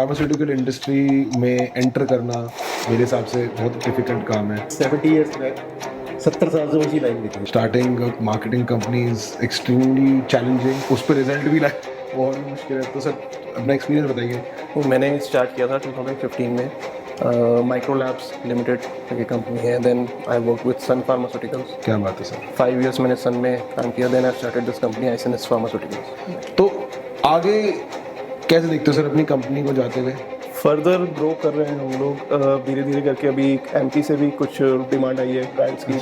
Pharmaceutical industry में enter करना मेरे हिसाब से बहुत डिफिकल्ट काम है। 70 ईयर्स बैक 70 साल से उसी लाइन में थे। Starting marketing company is extremely challenging, उस पर रिजल्ट भी लाए बहुत मुश्किल है। तो सर अपना एक्सपीरियंस बताइए। वो मैंने स्टार्ट किया था 2015 में। माइक्रो लैब्स लिमिटेड की कंपनी है। Then I work with Sun Pharmaceuticals. क्या बात है सर। 5 इयर्स मैंने सन में काम किया। Then I started this company ISNS pharmaceuticals. तो आगे कैसे देखते हो सर अपनी कंपनी को जाते हुए? फर्दर ग्रो कर रहे हैं हम लोग धीरे धीरे करके। अभी एमपी से भी कुछ डिमांड आई है ब्रांड्स की।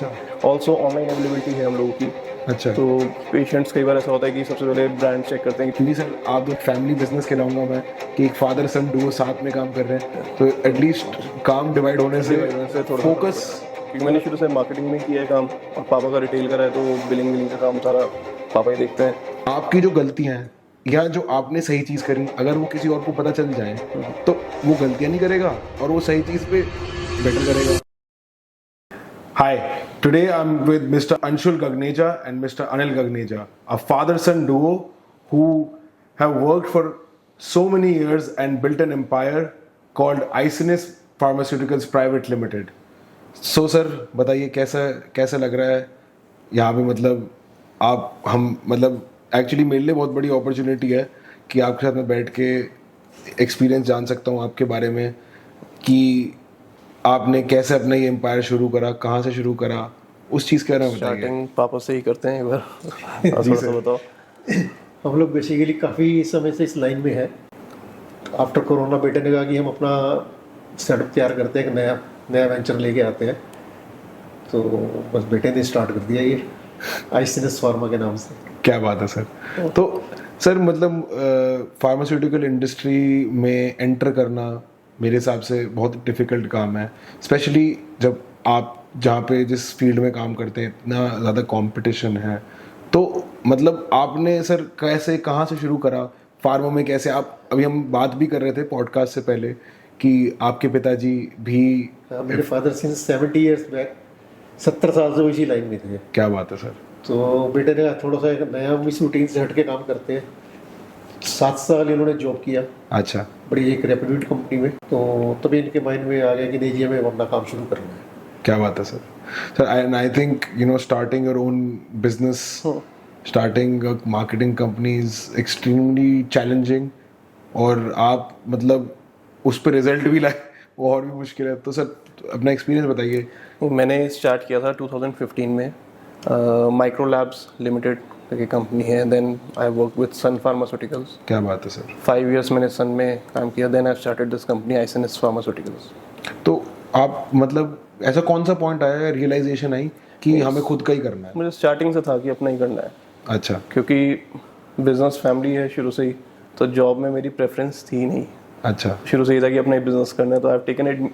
ऑल्सो ऑनलाइन अवेलेबिलिटी है हम लोगों की। अच्छा, तो पेशेंट्स कई बार ऐसा होता है कि सबसे पहले ब्रांड चेक करते हैं। क्योंकि सर आप एक फैमिली बिजनेस कहलाऊंगा मैं कि एक फादर सन डुओ साथ में काम कर रहे हैं, तो एटलीस्ट काम डिवाइड होने से थोड़ा फोकस। क्योंकि मैंने शुरू से मार्केटिंग में किया है काम, और पापा का रिटेल करा है, तो बिलिंग विलिंग का काम सारा पापा ही देखते हैं। आपकी जो गलतियां हैं या जो आपने सही चीज़ करी, अगर वो किसी और को पता चल जाए तो वो गलतियां नहीं करेगा और वो सही चीज़ पे बेटर करेगा। Hi, today I'm with Mr. Anshul Gagneja and Mr. Anil Gagneja, a father-son duo who have worked for so many years and built an empire called Icinus Pharmaceuticals Private Limited. So sir, बताइए कैसा कैसा लग रहा है यहाँ पे? मतलब आप हम मतलब एक्चुअली मेरे लिए बहुत बड़ी अपॉर्चुनिटी है कि आपके साथ मैं बैठ के एक्सपीरियंस जान सकता हूँ आपके बारे में कि आपने कैसे अपना ये एम्पायर शुरू करा, कहाँ से शुरू करा, उस चीज़ के बारे में बताइए। स्टार्टिंग पापा से ही करते हैं एक बार। जी थोड़ा सा सर। बताओ। हम लोग बेसिकली काफ़ी समय से इस लाइन में है। आफ्टर कोरोना बेटे ने कहा कि हम अपना सेटअप तैयार करते हैं, एक नया नया वेंचर लेके आते हैं। तो बस बेटे ने स्टार्ट कर दिया ये आइसनेस फार्मा के नाम से। क्या बात है सर। तो सर मतलब फार्मास्यूटिकल इंडस्ट्री में एंटर करना मेरे हिसाब से बहुत डिफ़िकल्ट काम है, स्पेशली जब आप जहाँ पे जिस फील्ड में काम करते हैं इतना ज़्यादा कंपटीशन है। तो मतलब आपने सर कैसे कहाँ से शुरू करा फार्मा में? कैसे आप, अभी हम बात भी कर रहे थे पॉडकास्ट से पहले कि आपके पिताजी भी। मेरे फादर सिंस 70 ईयर्स बैक 70 साल से उसी लाइन में थे। क्या बात है सर। तो बेटे ने कहा थोड़ा सा एक नया इस रूटीन से हट के काम करते हैं। 7 साल इन्होंने जॉब किया अच्छा, बड़ी एक रेप्यूटेड कंपनी में। तो तभी इनके माइंड में आ गया कि नहीं जी हमें अपना काम शुरू करना है। क्या बात है sir. Sir I think you know starting your own business, starting marketing company is extremely challenging, और आप मतलब उस पर रिजल्ट भी लाए वो और भी मुश्किल है। तो सर अपना एक्सपीरियंस बताइए। मैंने स्टार्ट किया था 2015 में। माइक्रो लैब्स लिमिटेड की कंपनी है। Then I work with Sun Pharmaceuticals. क्या बात है सर। 5 इयर्स मैंने सन में काम किया। Then I started this company ISNS pharmaceuticals. तो आप मतलब ऐसा कौन सा पॉइंट आया, रियलाइजेशन आई कि हमें खुद का ही करना है? मुझे स्टार्टिंग से था कि अपना ही करना है, अच्छा, क्योंकि बिजनेस फैमिली है शुरू से ही, तो जॉब में मेरी प्रेफरेंस थी नहीं। अच्छा, शुरू से ही था कि अपना ही बिजनेस करना है। तो आई हैव टेकन इट,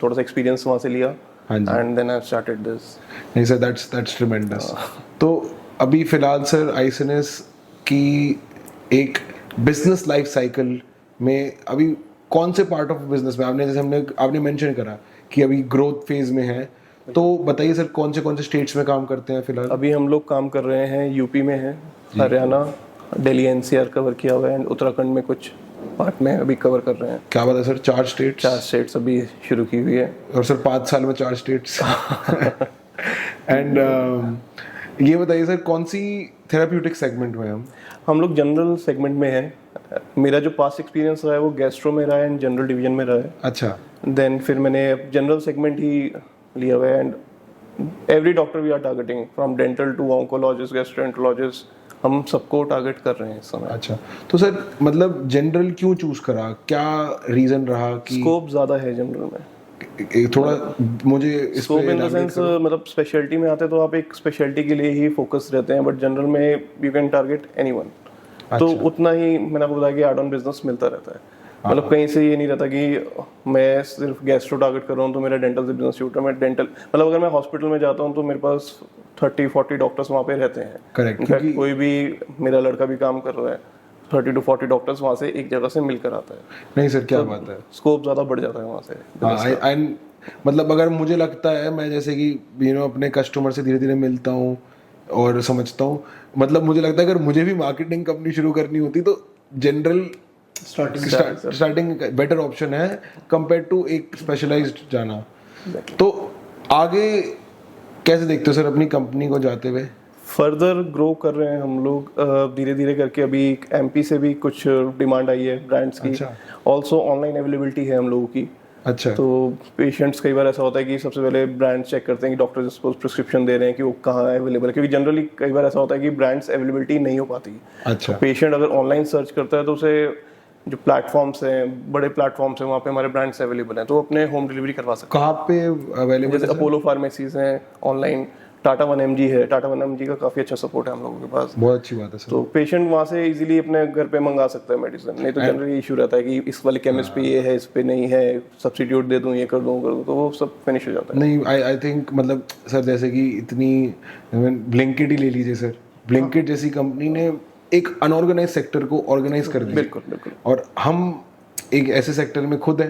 थोड़ा सा एक्सपीरियंस वहाँ से लिया। हाँ जी। And then I started this. नहीं सर, दैट्स ट्रिमेंडस। तो अभी फिलहाल सर आइसनेस की एक बिजनेस लाइफ साइकिल में अभी कौन से पार्ट ऑफ बिजनेस में आपने, जैसे आपने मेंशन करा कि अभी ग्रोथ फेज में है, तो बताइए सर कौन से स्टेट्स में काम करते हैं फिलहाल? अभी हम लोग काम कर रहे हैं यूपी में है, हरियाणा, दिल्ली एनसीआर कवर किया हुआ है, एंड उत्तराखंड में कुछ पार्ट में अभी कवर कर रहे हैं। क्या बात है सर, 4 स्टेट्स? 4 स्टेट्स अभी शुरू की हुई है। और सर 5 साल में 4 स्टेट्स। एंड ये बताइए सर कौन सी थेराप्यूटिक सेगमेंट में हम लोग जनरल सेगमेंट में है। मेरा जो पास्ट एक्सपीरियंस रहा है वो गैस्ट्रो में रहा है एंड जनरल डिवीजन में रहा है। अच्छा, देन फिर मैंने जनरल सेगमेंट ही लिया हुआ है। And every doctor we are targeting, from dental to oncologist, gastroenterologist, हम सबको टारगेट कर रहे हैं इस समय। अच्छा। तो सर मतलब जनरल क्यों चूज करा, क्या रीजन रहा कि स्कोप ज़्यादा है जनरल में? थोड़ा मुझे इस स्कोप पे इन द सेंस, मतलब स्पेशलिटी में आते हैं तो आप एक स्पेशलिटी के लिए ही फोकस रहते हैं, बट जनरल में यू कैन टारगेट एनीवन। तो उतना ही मैंने आपको बताया कि एड ऑन बिजनेस मिलता रहता है। मतलब कहीं से ये नहीं रहता कि मैं सिर्फ गैस्ट्रो टारगेट कर रहा हूँ तो मेरा डेंटल से बिजनेस शुरू है। मैं डेंटल मतलब अगर मैं हॉस्पिटल में जाता हूँ तो मेरे पास 30-40 डॉक्टर्स वहाँ पे रहते हैं। करेक्ट, इनफैक्ट कोई भी मेरा लड़का भी काम कर रहा है, 30 to 40 डॉक्टर्स वहाँ से एक जगह से मिलकर आता है। नहीं सर, क्या बात है। स्कोप ज़्यादा बढ़ जाता है वहाँ से। एंड मतलब अगर मुझे लगता है, मैं जैसे कि अपने कस्टमर से धीरे धीरे मिलता हूँ और समझता हूँ, मतलब मुझे लगता है अगर मुझे भी मार्केटिंग कंपनी शुरू करनी होती तो जनरल स्टार्टिंग बेटर ऑप्शन है कंपेयर टू एक स्पेशलाइज्ड जाना। तो आगे कैसे देखते हो सर अपनी कंपनी को जाते हुए? फर्दर ग्रो कर रहे हैं हम लोग धीरे धीरे करके। अभी एमपी से भी कुछ डिमांड आई है ब्रांड्स की। अच्छा। ऑल्सो ऑनलाइन अवेलेबिलिटी है हम लोगों की। अच्छा। तो पेशेंट्स कई बार ऐसा होता है कि सबसे पहले ब्रांड चेक करते हैं कि डॉक्टर जिसको प्रिस्क्रिप्शन दे रहे हैं कि वो कहाँ अवेलेबल है, क्योंकि जनरली कई बार ऐसा होता है कि ब्रांड्स अवेलेबिलिटी नहीं हो पाती। अच्छा। पेशेंट अगर ऑनलाइन सर्च करता है तो उसे जो प्लेटफॉर्म्स हैं, बड़े प्लेटफॉर्म्स हैं, वहाँ पे हमारे ब्रांड्स अवेलेबल हैं, तो वो अपने होम डिलीवरी करवा सकते कहाँ पे हैं। अवेलेबल? जैसे अपोलो फार्मेसीज हैं ऑनलाइन, टाटा 1mg है, टाटा 1mg का काफ़ी अच्छा सपोर्ट है हम लोगों के पास। बहुत अच्छी बात है सर। तो पेशेंट वहाँ से इजीली अपने घर पे मंगा सकता है मेडिसिन। नहीं तो जनरली इशू रहता है कि इस वाले केमिस्ट पे ये है, इस पे नहीं है, सब्स्टिट्यूट दे दूँ, ये कर दूँ, तो वो सब फिनिश हो जाता है। नहीं, आई थिंक मतलब सर जैसे कि इतनी ब्लिंकिट ही ले लीजिए सर। ब्लिंकिट जैसी कंपनी ने एक अनऑर्गेनाइज सेक्टर को ऑर्गेनाइज कर दिया। बिल्कुल बिल्कुल। और हम एक ऐसे सेक्टर में खुद है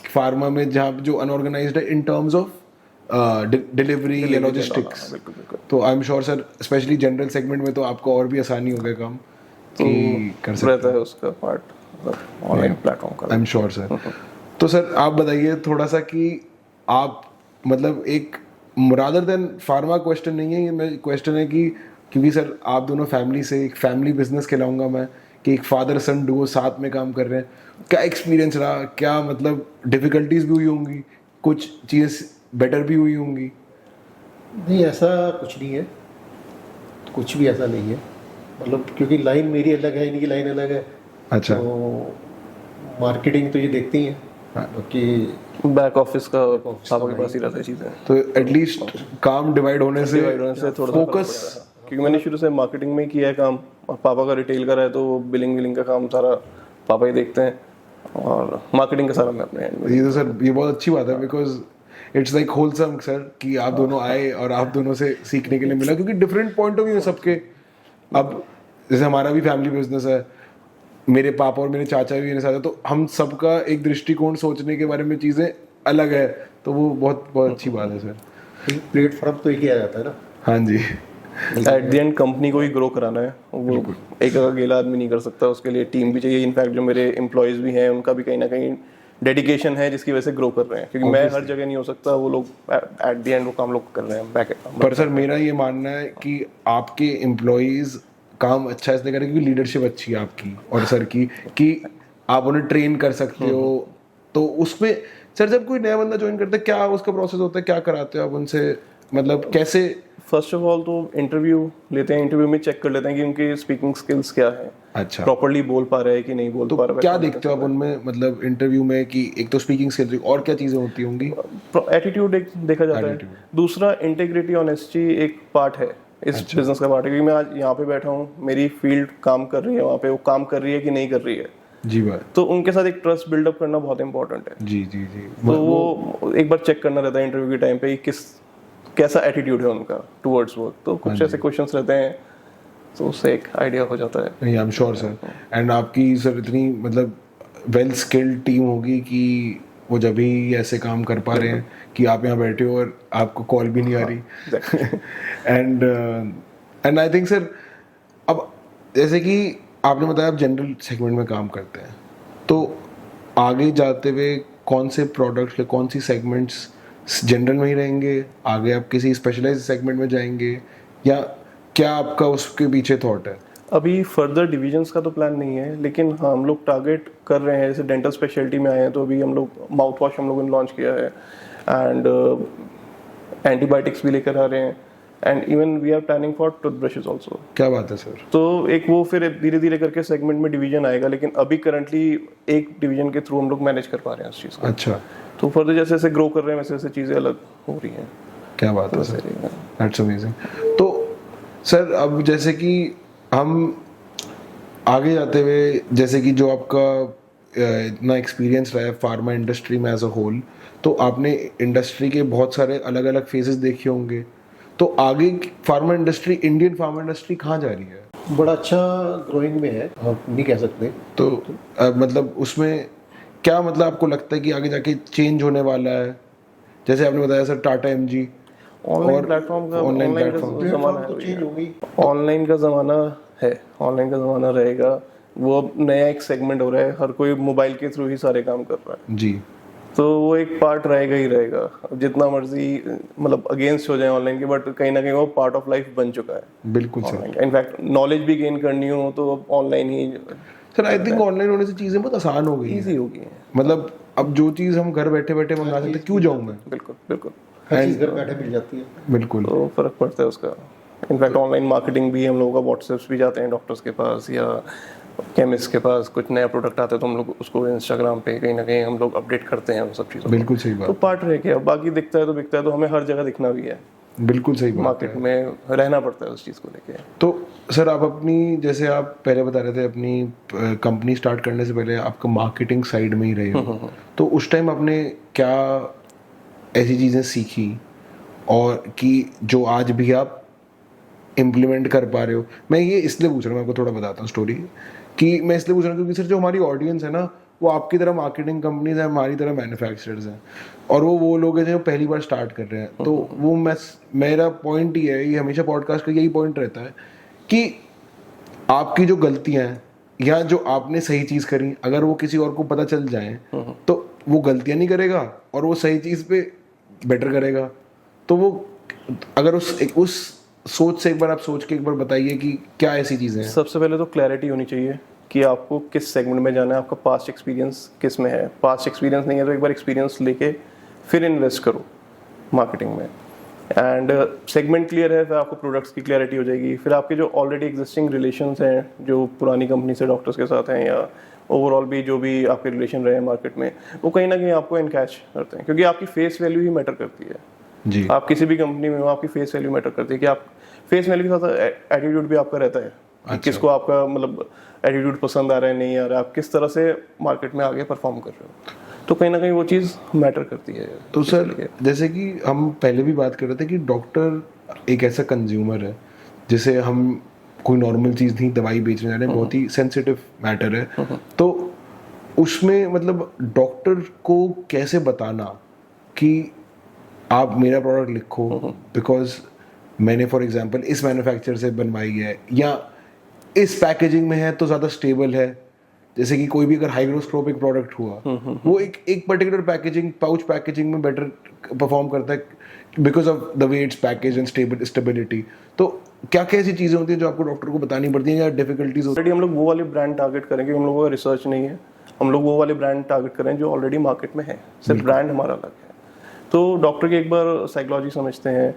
फार्मा में जहाँ जो अनऑर्गेनाइज्ड है इन टर्म्स ऑफ डिलीवरी या लॉजिस्टिक्स। बिल्कुल बिल्कुल। तो I am sure sir specially general segment में तो आपको और भी आसानी हो गया काम कि कर सकते रहता है उसका पार्ट ऑनलाइन प्लेटफॉर्म का। I am sure sir. तो सर आप बताइए थोड़ा सा कि आप मतलब एक रादर देन फार्मा क्वेश्चन नहीं है ये, मैं क्वेश्चन है कि क्योंकि सर आप दोनों फैमिली से एक फैमिली बिजनेस खिलाऊंगा मैं कि एक फादर सन डुओ साथ में काम कर रहे हैं, क्या एक्सपीरियंस रहा? क्या मतलब डिफिकल्टीज भी हुई होंगी, कुछ चीज़ें बेटर भी हुई होंगी? नहीं, ऐसा कुछ नहीं है, कुछ भी ऐसा नहीं है। मतलब क्योंकि लाइन मेरी अलग है, इनकी लाइन अलग है। अच्छा। तो मार्केटिंग तो ये देखती ही है, बाकी बैक ऑफिस का पापा के पास ही रहता है चीज़ें। तो एटलीस्ट काम डिवाइड होने से थोड़ा फोकस, क्योंकि मैंने शुरू से मार्केटिंग में ही किया है काम, और पापा का रिटेल का है तो बिलिंग विलिंग का काम सारा पापा ही देखते हैं, और मार्केटिंग का सारा मैं अपने हैंड में। ये तो सर ये बहुत अच्छी बात है because it's like wholesome sir कि आप दोनों आए और आप दोनों से सीखने के लिए मिला, क्योंकि डिफरेंट पॉइंट ऑफ व्यू है सबके। अब जैसे हमारा भी फैमिली बिजनेस है, मेरे पापा और मेरे चाचा भी मेरे साथ है, तो हम सबका एक दृष्टिकोण सोचने के बारे में चीज़ें अलग है, तो वो बहुत बहुत अच्छी बात है सर। प्लेटफॉर्म तो एक ही आ जाता है ना। हाँ जी। एट द एंड कंपनी को ही ग्रो कराना है, वो एक अकेला आदमी नहीं कर सकता, उसके लिए टीम भी चाहिए। इनफैक्ट जो मेरे एम्प्लॉयज़ भी हैं उनका भी कहीं ना कहीं डेडिकेशन है जिसकी वजह से ग्रो कर रहे हैं, क्योंकि मैं हर जगह नहीं हो सकता, वो लोग एट द एंड वो काम लोग कर रहे हैं बैक एंड। पर सर मेरा ये मानना है कि आपके एम्प्लॉयज़ काम अच्छा इसलिए करें क्योंकि लीडरशिप अच्छी है आपकी और सर की, कि आप उन्हें ट्रेन कर सकते हो। तो उसमें सर जब कोई नया बंदा ज्वाइन करता है क्या उसका प्रोसेस होता है, क्या कराते हो आप उनसे, मतलब कैसे? फर्स्ट ऑफ ऑल तो इंटरव्यू लेते हैं, इंटरव्यू में चेक कर लेते हैं कि उनकी स्पीकिंग स्किल्स क्या है, अच्छा, प्रॉपर्ली बोल पा रहे हैं कि नहीं बोल पा रहे हैं। क्या देखते हो आप उनमें, मतलब इंटरव्यू में कि एक तो स्पीकिंग स्किल्स और क्या चीज़ें होती होंगी? एटीट्यूड एक देखा जाता है, दूसरा इंटीग्रिटी ऑनेस्टी एक पार्ट है इस बिजनेस का पार्ट है, क्योंकि मैं आज यहाँ पे बैठा हूँ, मेरी फील्ड काम कर रही है, वहाँ पे वो काम कर रही है कि नहीं कर रही है जी बात, तो उनके साथ एक ट्रस्ट बिल्डअप करना बहुत इंपॉर्टेंट है। जी जी जी। तो वो एक बार चेक करना रहता है इंटरव्यू के टाइम पे किस कैसा एटीट्यूड है उनका टुवर्ड्स वर्क, तो कुछ ऐसे क्वेश्चंस रहते हैं तो उससे एक आइडिया हो जाता है। नहीं, I am sure sir. And आपकी सर इतनी मतलब वेल स्किल्ड टीम होगी कि वो जब भी ऐसे काम कर पा रहे हैं कि आप यहाँ बैठे हो और आपको कॉल भी नहीं आ रही। एंड आई थिंक सर अब जैसे कि आपने बताया आप जनरल सेगमेंट में काम करते हैं, तो आगे जाते हुए कौन से प्रोडक्ट्स या कौन सी सेगमेंट्स जनरल में ही रहेंगे, आगे आप किसी स्पेशलाइज्ड सेगमेंट में जाएंगे, या क्या आपका उसके पीछे थॉट है? अभी फर्दर डिविजन्स का तो प्लान नहीं है, लेकिन हाँ हम लोग टारगेट कर रहे हैं, जैसे डेंटल स्पेशलिटी में आए हैं तो अभी हम लोग माउथ वॉश हम लोगों ने लॉन्च किया है, एंड एंटीबायोटिक्स भी लेकर आ रहे हैं, and even we are planning for toothbrushes also. क्या बात है सर। तो एक वो फिर धीरे धीरे करके सेगमेंट में डिवीजन आएगा, लेकिन अभी करंटली एक डिवीजन के थ्रू हम लोग मैनेज कर पा रहे हैं उस चीज़ को। अच्छा, तो फर्दर जैसे जैसे ग्रो कर रहे हैं वैसे वैसे चीज़ें अलग हो रही हैं। क्या बात है सर, दैट्स अमेजिंग। तो सर अब जैसे कि हम आगे जाते हुए, जैसे कि जो आपका इतना एक्सपीरियंस रहा है फार्मा इंडस्ट्री में एज अ होल, तो आपने इंडस्ट्री के बहुत सारे अलग अलग फेजेस देखे होंगे, तो आगे pharma industry, Indian pharma industry कहाँ जा रही है? बड़ा अच्छा ग्रोइंग में है, आप नहीं कह सकते। तो मतलब उसमें क्या मतलब आपको लगता है कि आगे जाके चेंज होने वाला है? जैसे आपने बताया sir Tata MG online platform का, ऑनलाइन का ज़माना तो चेंज होगी, ऑनलाइन का ज़माना है, ऑनलाइन का ज़माना रहेगा, वो अब नया एक सेगमेंट हो रहा है, हर कोई मोबाइल के थ्रू ही सारे काम कर रहा है, जी तो वो एक पार्ट रहेगा ही रहेगा। अब जितना मर्जी मतलब अगेंस्ट हो जाए ऑनलाइन के, बट कहीं ना कहीं वो पार्ट ऑफ लाइफ बन चुका है। बिल्कुल सर। इनफैक्ट नॉलेज भी गेन करनी हो तो अब online he sir I think online होने से चीज़ें बहुत आसान हो गई ईजी हैं। हो गई है। मतलब अब जो चीज़ हम घर बैठे बैठे मंगा सकते क्यों जाऊँ मैं। बिल्कुल बिल्कुल, हर चीज़ घर बैठे मिल जाती है। बिल्कुल तो फर्क पड़ता है उसका। इनफैक्ट ऑनलाइन मार्केटिंग भी हम लोगों का व्हाट्सएप्स भी जाते हैं डॉक्टर्स के पास या केमिस्ट के पास, कुछ नया प्रोडक्ट आता है तो हम लोग उसको इंस्टाग्राम पे कहीं ना कहीं हम लोग अपडेट करते हैं उन सब चीज़ों को। बिल्कुल सही तो बात, पार्ट रह गया, बाकी दिखता है तो हमें हर जगह दिखना भी है, बिल्कुल सही बात मार्केट है। में रहना पड़ता है उस चीज़ को लेके। तो सर आप अपनी, जैसे आप पहले बता रहे थे अपनी कंपनी स्टार्ट करने से पहले आपका मार्केटिंग साइड में ही रहे हो, तो उस टाइम आपने क्या ऐसी चीज़ें सीखी और कि जो आज भी आप इम्प्लीमेंट कर पा रहे हो। मैं ये इसलिए पूछ रहा हूँ, मैं आपको थोड़ा बताता हूँ स्टोरी, कि मैं इसलिए पूछ रहा हूँ क्योंकि सर जो हमारी ऑडियंस है ना वो आपकी तरह मार्केटिंग कंपनीज हैं, हमारी तरह मैन्युफैक्चरर्स हैं, और वो लोग हैं जो पहली बार स्टार्ट कर रहे हैं। तो वो मेरा पॉइंट ये है, ये हमेशा पॉडकास्ट का यही पॉइंट रहता है कि आपकी जो गलतियाँ हैं या जो आपने सही चीज़ करी, अगर वो किसी और को पता चल जाए तो वो गलतियाँ नहीं करेगा और वो सही चीज़ पे बेटर करेगा। तो वो अगर उस सोच से एक बार आप सोच के एक बार बताइए कि क्या ऐसी चीज़ें हैं। सबसे पहले तो क्लैरिटी होनी चाहिए कि आपको किस सेगमेंट में जाना है, आपका पास्ट एक्सपीरियंस किस में है। पास्ट एक्सपीरियंस नहीं है तो एक बार एक्सपीरियंस लेके फिर इन्वेस्ट करो मार्केटिंग में। एंड सेगमेंट क्लियर है, फिर आपको प्रोडक्ट्स की क्लैरिटी हो जाएगी। फिर आपके जो ऑलरेडी एग्जिस्टिंग रिलेशंस हैं जो पुरानी कंपनी से डॉक्टर्स के साथ हैं, या ओवरऑल भी जो भी आपके रिलेशन रहे हैं मार्केट में, वो कहीं ना कहीं आपको एनकैच करते हैं, क्योंकि आपकी फेस वैल्यू ही मैटर करती है। जी आप किसी भी कंपनी में हो, आपकी फेस वैल्यू मैटर करती है कि आप फेस वैल्यू के साथ एटीट्यूड भी आपका रहता है। अच्छा। किसको आपका मतलब एटीट्यूड पसंद आ रहा है, नहीं आ रहा है, आप किस तरह से मार्केट में आगे परफॉर्म कर रहे हो, तो कहीं ना कहीं वो चीज़ मैटर करती है। तो सर जैसे कि हम पहले भी बात कर रहे थे कि डॉक्टर एक ऐसा कंज्यूमर है जिसे हम कोई नॉर्मल चीज़ नहीं दवाई बेचने जा रहे हैं, बहुत ही सेंसिटिव मैटर है। तो उसमें मतलब डॉक्टर को कैसे बताना कि आप मेरा प्रोडक्ट लिखो बिकॉज मैंने फॉर एग्जांपल इस मैन्युफैक्चरर से बनवाई है, या इस पैकेजिंग में है तो ज़्यादा स्टेबल है। जैसे कि कोई भी अगर हाइग्रोस्कोपिक प्रोडक्ट हुआ वो एक पर्टिकुलर पैकेजिंग, पाउच पैकेजिंग में बेटर परफॉर्म करता है because of the way it's package and stability. तो क्या क्या ऐसी चीज़ें होती हैं जो आपको डॉक्टर को बतानी पड़ती हैं या डिफिकल्टीज होती ऑलरेडी हम लोग वो वाले ब्रांड टारगेट करेंगे, हम लोगों का रिसर्च नहीं है, हम लोग वो वाले ब्रांड टारगेट करें जो ऑलरेडी मार्केट में है, सिर्फ ब्रांड हमारा अलग है। तो डॉक्टर के एक बार साइकोलॉजी समझते हैं,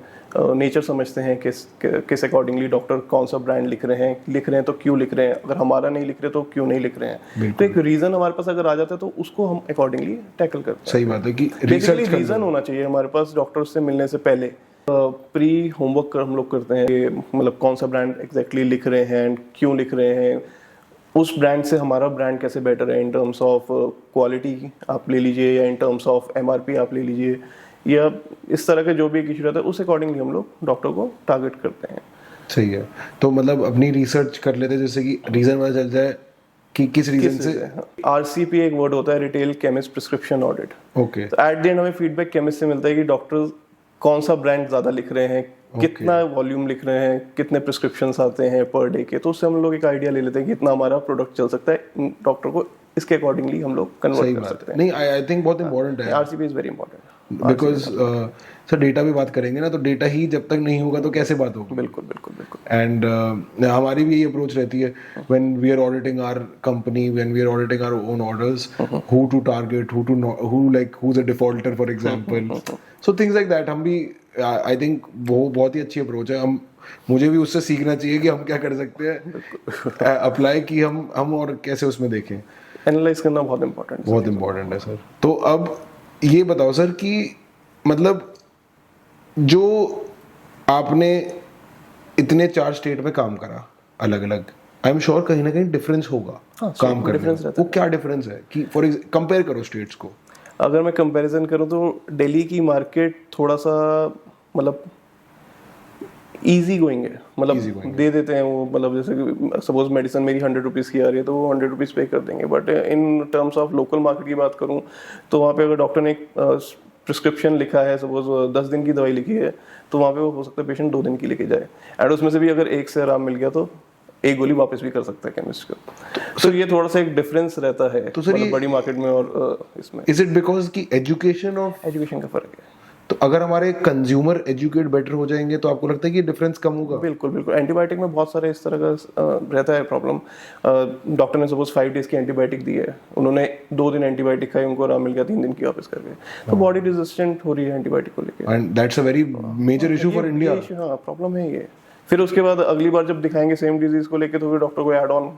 नेचर समझते हैं, किस अकॉर्डिंगली डॉक्टर कौन सा ब्रांड लिख रहे हैं तो क्यों लिख रहे हैं, अगर हमारा नहीं लिख रहे तो क्यों नहीं लिख रहे हैं। तो एक रीज़न हमारे पास अगर आ जाता है तो उसको हम अकॉर्डिंगली टैकल करते हैं। सही बात है कि बेसिकली रीज़न होना चाहिए हमारे पास डॉक्टर से मिलने से पहले। प्री होमवर्क हम लोग करते हैं कि मतलब कौन सा ब्रांड एग्जैक्टली लिख रहे हैं एंड क्यों लिख रहे हैं, उस ब्रांड से हमारा ब्रांड कैसे बेटर है इन टर्म्स ऑफ क्वालिटी आप ले लीजिए, या इन टर्म्स ऑफ एमआरपी आप ले लीजिए, या इस तरह का जो भी एक इशू रहता है उस अकॉर्डिंगली हम लोग डॉक्टर को टारगेट करते हैं। सही है। तो मतलब अपनी रिसर्च कर लेते हैं, जैसे कि रीज़न पता चल जाए कि किस रीज़न से। आरसीपी एक वर्ड होता है, retail chemist prescription audit. Okay. तो एट द एंड हमें फीडबैक केमिस्ट से मिलता है कि डॉक्टर कौन सा ब्रांड ज़्यादा लिख रहे हैं, कितना वॉल्यूम लिख रहे हैं, कितने प्रिस्क्रिप्शंस आते हैं पर डे के, तो उससे हम लोग एक आइडिया ले लेते हैं कि इतना हमारा प्रोडक्ट चल सकता है। डॉक्टर को इसके अकॉर्डिंगली हम लोग कन्वर्ट कर सकते हैं। नहीं आई थिंक बहुत इंपॉर्टेंट है RCP is very important because sir data भी बात करेंगे ना, तो डेटा ही जब तक नहीं होगा तो कैसे बात होगी। बिल्कुल बिल्कुल बिल्कुल। एंड हमारी भी यही अप्रोच रहती है when we are auditing our company, when we are auditing our own orders, who to target, who is a defaulter for example, so things like that. हम भी आई थिंक वो बहुत ही अच्छी अप्रोच है। मुझे भी उससे सीखना चाहिए कि हम क्या कर सकते हैं अप्लाई, कि हम और कैसे उसमें देखें। एनालाइज करना बहुत इंपॉर्टेंट है सर। तो अब ये बताओ सर कि मतलब जो आपने इतने 4 स्टेट में काम करा अलग अलग, आई एम श्योर कहीं ना कहीं डिफरेंस होगा काम करने में। वो क्या डिफरेंस है कि फॉर कंपेयर करो स्टेट्स को। अगर मैं कंपैरिजन करूं तो दिल्ली की मार्केट थोड़ा सा मतलब इजी गोइंग है, मतलब दे देते हैं वो, मतलब जैसे कि सपोज मेडिसिन मेरी 100 रुपीज़ की आ रही है तो वो 100 रुपीज़ पे कर देंगे। But in terms of local market की बात करूं तो वहाँ पे अगर डॉक्टर ने एक प्रिस्क्रिप्शन लिखा है, सपोज 10 दिन की दवाई लिखी है, तो वहाँ पे वो हो सकता है पेशेंट 2 दिन की लेके जाए, एंड उसमें से भी अगर एक से आराम मिल गया तो एक गोली वापस भी कर सकता है केमिस्ट का। तो ये थोड़ा सा एक डिफरेंस रहता है तो सर मतलब ये- बड़ी मार्केट में और इसमें इज इट बिकॉज की एजुकेशन ऑफ, एजुकेशन का फर्क है। तो अगर हमारे कंज्यूमर एजुकेट बेटर हो जाएंगे तो आपको लगता है कि डिफरेंस कम होगा? बिल्कुल बिल्कुल, एंटीबायोटिक में बहुत सारे इस तरह का रहता है प्रॉब्लम। डॉक्टर ने सपोज 5 डेज की एंटीबायोटिक दी है, उन्होंने 2 दिन एंटीबायोटिक खाई, उनको आराम मिल गया, 3 दिन की वापस कर गए, तो बॉडी रेजिस्टेंट हो रही है एंटीबायोटिक को लेकर। And that's a very major issue for India. हाँ, प्रॉब्लम है ये। फिर उसके बाद अगली बार जब दिखाएंगे सेम डिजीज को लेके तो फिर डॉक्टर को ऐड ऑन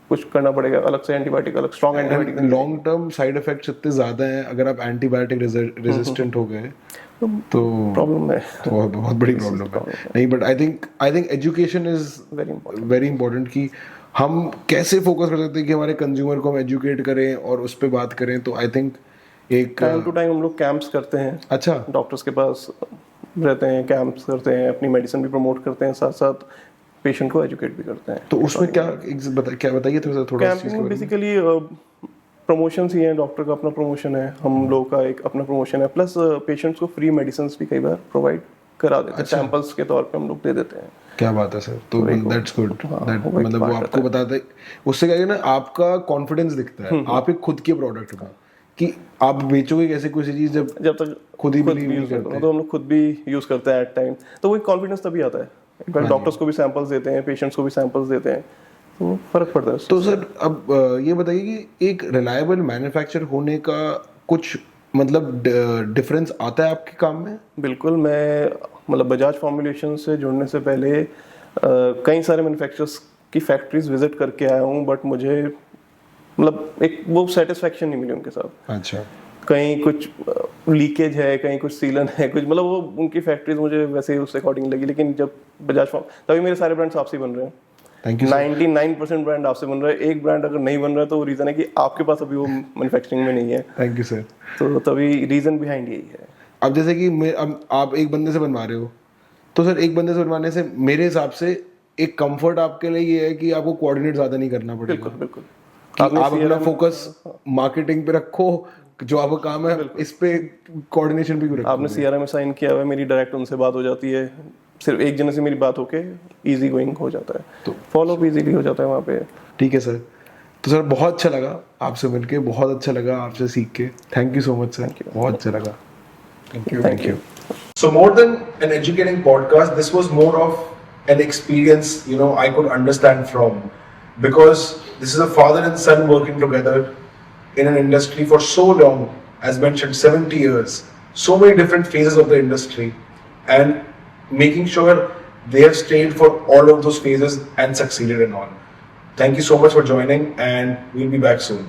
कुछ करना पड़ेगा, अलग से एंटीबायोटिक, अलग strong antibiotic. Long term side effects इतने ज्यादा हैं अगर आप एंटीबायोटिक रेजिस्टेंट हो गए तो प्रॉब्लम है, बहुत बहुत बड़ी प्रॉब्लम है। नहीं, but I think education is very important कि हम कैसे फोकस कर सकते हैं कि हमारे कंज्यूमर को हम एजुकेट करें और उस पर बात करें। तो आई थिंक एक टाइम टू टाइम हम लोग कैंप्स करते हैं, अच्छा, डॉक्टर्स के पास रहते हैं, कैंप्स करते हैं, अपनी मेडिसिन भी प्रमोट करते हैं, साथ साथ पेशेंट को एजुकेट भी करते हैं। तो उसमें क्या बताइए थोड़ा सा इस चीज़ कैंपिंग के में बारे में। बेसिकली प्रमोशन ही है, डॉक्टर का अपना प्रमोशन है, हम लोग का एक अपना प्रमोशन है, प्लस पेशेंट्स को फ्री मेडिसिन भी कई बार प्रोवाइड करा देते हैं, सैंपल्स के तौर पे हम लोग दे देते हैं। क्या बात है सर, तो दैट्स गुड। दैट वो एक मतलब वो part आपको बताता है, उससे क्या है ना, आपका कॉन्फिडेंस दिखता है आप एक खुद के प्रोडक्ट में कि आप बेचोगे कैसे कोई सी चीज जब तक खुद ही believe नहीं यूज करते। करते हैं, तो हम लोग खुद भी यूज करते हैं एट टाइम, तो वो एक कॉन्फिडेंस तभी आता है। एक बार डॉक्टर्स को भी सैंपल्स देते हैं, पेशेंट्स को भी सैंपल्स देते हैं, तो फर्क पड़ता है उससे। तो सर अब ये बताइए कि एक रिलायबल मैन्युफैक्चर होने का कुछ मतलब डिफरेंस आता है आपके काम में? बिल्कुल, मैं मतलब बजाज फॉर्मुलेशन से जुड़ने से पहले कई सारे मैन्युफैक्चरर्स की फैक्ट्रीज विजिट करके आया हूँ, बट मुझे मतलब एक वो सेटिस्फैक्शन नहीं मिली उनके साथ। अच्छा, कहीं कुछ लीकेज है, कहीं कुछ सीलन है, कुछ मतलब वो उनकी फैक्ट्रीज मुझे वैसे ही उससे अकॉर्डिंग लगी। लेकिन जब बजाज फॉर्म, तभी मेरे सारे ब्रांड्स आपसे बन रहे हैं। Thank you. 99% ब्रांड आपसे बन रहा है, एक ब्रांड अगर नहीं बन रहा है तो रीजन है कि आपके पास अभी वो मैन्युफैक्चरिंग में नहीं है, थैंक यू सर। तो तभी रीजन बिहाइंड यही है। अब जैसे कि अब आप एक बंदे से बनवा रहे हो, तो सर एक बंदे से बनवाने से मेरे हिसाब से एक कंफर्ट आपके लिए ये है कि आपको कोऑर्डिनेट ज्यादा नहीं करना पड़ेगा। बिल्कुल बिल्कुल, कि आप अपना फोकस मार्केटिंग पे रखो, जो आपका काम है इस पे कोऑर्डिनेशन भी रखो। आपने सीआरएम में साइन किया हुआ है, मेरी डायरेक्ट उनसे बात हो जाती है, सिर्फ एक जने से मेरी बात होके इजी गोइंग हो जाता है, तो फॉलो अप इजीली हो जाता है वहाँ पे। ठीक है सर, तो सर बहुत अच्छा लगा आपसे मिलके, बहुत अच्छा लगा आपसे सीख के। Thank you so much sir, बहुत अच्छा लगा। Thank you. So more than an educating podcast, this was more of an experience, I could understand from, because this is a father and son working together in an industry for so long, as mentioned, 70 years, so many different phases of the industry, and making sure they have stayed for all of those phases and succeeded in all. Thank you so much for joining, and we'll be back soon.